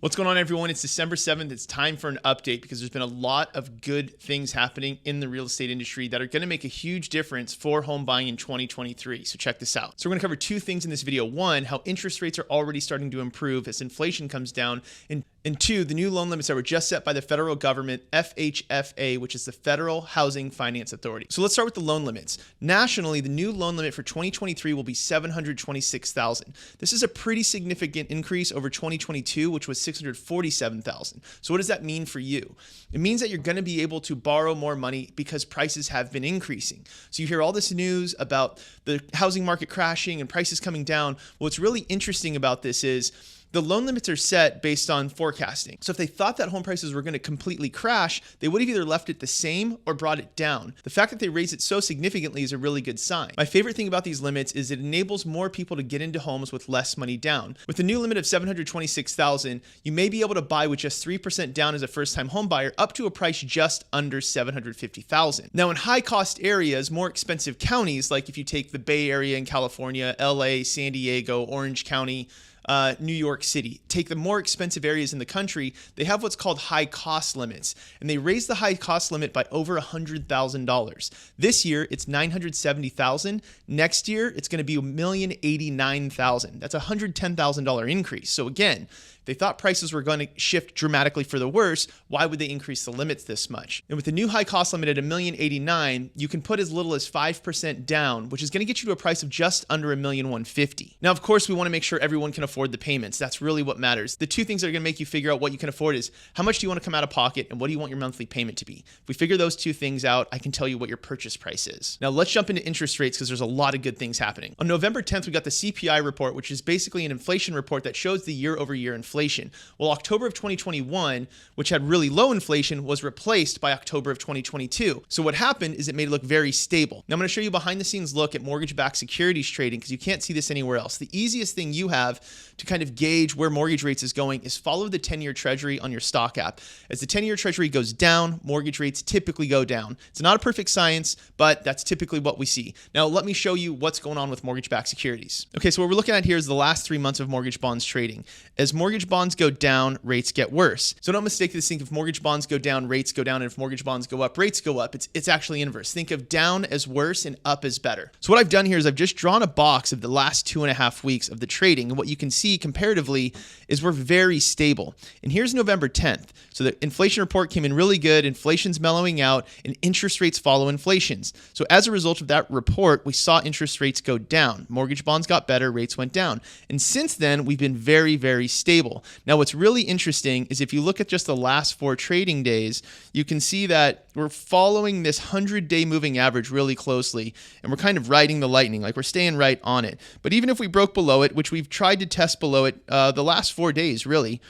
What's going on, everyone? It's December 7th. It's time for an update because there's been a lot of good things happening in the real estate industry that are going to make a huge difference for home buying in 2023. So check this out. So we're going to cover two things in this video. One, how interest rates are already starting to improve as inflation comes down. And two, the new loan limits that were just set by the federal government, FHFA, which is the Federal Housing Finance Authority. So let's start with the loan limits. Nationally, the new loan limit for 2023 will be $726,000. This is a pretty significant increase over 2022, which was $647,000. So what does that mean for you? It means that you're going to be able to borrow more money because prices have been increasing. So you hear all this news about the housing market crashing and prices coming down. What's really interesting about this is the loan limits are set based on forecasting. So if they thought that home prices were going to completely crash, they would have either left it the same or brought it down. The fact that they raised it so significantly is a really good sign. My favorite thing about these limits is it enables more people to get into homes with less money down. With the new limit of $726,000, you may be able to buy with just 3% down as a first-time home buyer up to a price just under $750,000. Now in high-cost areas, more expensive counties, like if you take the Bay Area in California, LA, San Diego, Orange County, New York City, take the more expensive areas in the country, they have what's called high cost limits, and they raised the high cost limit by over $100,000. This year, it's $970,000. Next year, it's going to be $1,089,000. That's a $110,000 increase. So again, they thought prices were going to shift dramatically for the worse. Why would they increase the limits this much? And with the new high cost limit at $1,089,000, you can put as little as 5% down, which is going to get you to a price of just under $1,150,000. Now, of course, we want to make sure everyone can afford the payments. That's really what matters. The two things that are going to make you figure out what you can afford is how much do you want to come out of pocket and what do you want your monthly payment to be? If we figure those two things out, I can tell you what your purchase price is. Now, let's jump into interest rates because there's a lot of good things happening. On November 10th, we got the CPI report, which is basically an inflation report that shows the year-over-year inflation. Well, October of 2021, which had really low inflation, was replaced by October of 2022. So what happened is it made it look very stable. Now I'm going to show you behind the scenes look at mortgage-backed securities trading because you can't see this anywhere else. The easiest thing you have to kind of gauge where mortgage rates is going is follow the 10-year treasury on your stock app. As the 10-year treasury goes down, mortgage rates typically go down. It's not a perfect science, but that's typically what we see. Now let me show you what's going on with mortgage-backed securities. Okay, so what we're looking at here is the last 3 months of mortgage bonds trading. As mortgage bonds go down, rates get worse. So don't mistake this. Think if mortgage bonds go down, rates go down, and if mortgage bonds go up, rates go up. It's actually inverse. Think of down as worse and up as better. So what I've done here is I've just drawn a box of the last 2.5 weeks of the trading, and what you can see comparatively is we're very stable. And here's November 10th. So the inflation report came in really good, inflation's mellowing out, and interest rates follow inflations. So as a result of that report, we saw interest rates go down. Mortgage bonds got better, rates went down. And since then, we've been very, very stable. Now, what's really interesting is if you look at just the last 4 trading days, you can see that we're following this 100-day moving average really closely, and we're kind of riding the lightning, like we're staying right on it. But even if we broke below it, which we've tried to test below it the last 4 days, really,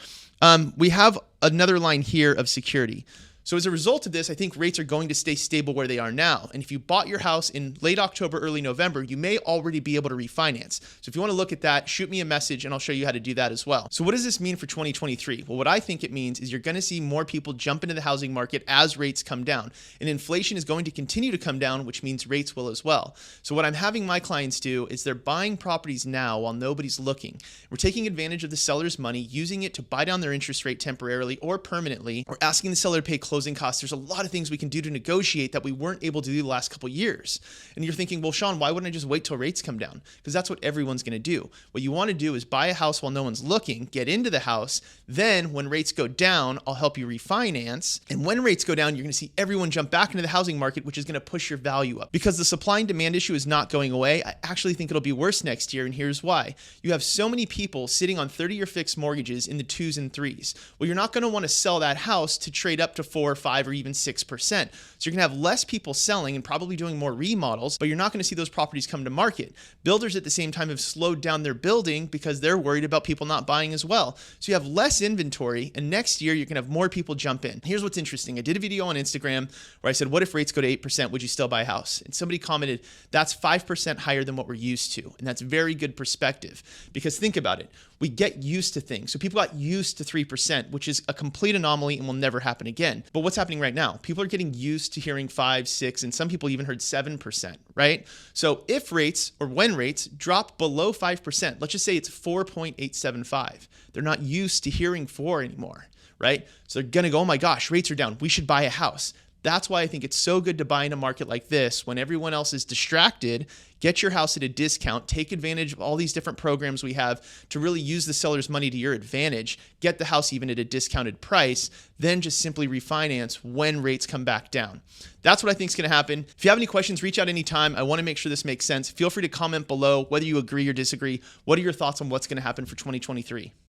we have another line here of security. So as a result of this, I think rates are going to stay stable where they are now. And if you bought your house in late October, early November, you may already be able to refinance. So if you want to look at that, shoot me a message and I'll show you how to do that as well. So what does this mean for 2023? Well, what I think it means is you're going to see more people jump into the housing market as rates come down. And inflation is going to continue to come down, which means rates will as well. So what I'm having my clients do is they're buying properties now while nobody's looking. We're taking advantage of the seller's money, using it to buy down their interest rate temporarily or permanently, or asking the seller to pay closing costs. There's a lot of things we can do to negotiate that we weren't able to do the last couple of years. And you're thinking, well, Sean, why wouldn't I just wait till rates come down? Because that's what everyone's going to do. What you want to do is buy a house while no one's looking, get into the house. Then when rates go down, I'll help you refinance. And when rates go down, you're going to see everyone jump back into the housing market, which is going to push your value up. Because the supply and demand issue is not going away, I actually think it'll be worse next year. And here's why. You have so many people sitting on 30-year fixed mortgages in the 2s and 3s. Well, you're not going to want to sell that house to trade up to 4 or 5 or even 6%. So you're going to have less people selling and probably doing more remodels, but you're not going to see those properties come to market. Builders at the same time have slowed down their building because they're worried about people not buying as well. So you have less inventory, and next year you're going to have more people jump in. Here's what's interesting. I did a video on Instagram where I said, what if rates go to 8%? Would you still buy a house? And somebody commented, that's 5% higher than what we're used to. And that's very good perspective because think about it. We get used to things. So people got used to 3%, which is a complete anomaly and will never happen again. But what's happening right now? People are getting used to hearing 5, 6, and some people even heard 7%, right? So if rates or when rates drop below 5%, let's just say it's 4.875, they're not used to hearing 4 anymore, right? So they're going to go, oh my gosh, rates are down. We should buy a house. That's why I think it's so good to buy in a market like this when everyone else is distracted. Get your house at a discount. Take advantage of all these different programs we have to really use the seller's money to your advantage. Get the house even at a discounted price. Then just simply refinance when rates come back down. That's what I think is going to happen. If you have any questions, reach out anytime. I want to make sure this makes sense. Feel free to comment below whether you agree or disagree. What are your thoughts on what's going to happen for 2023?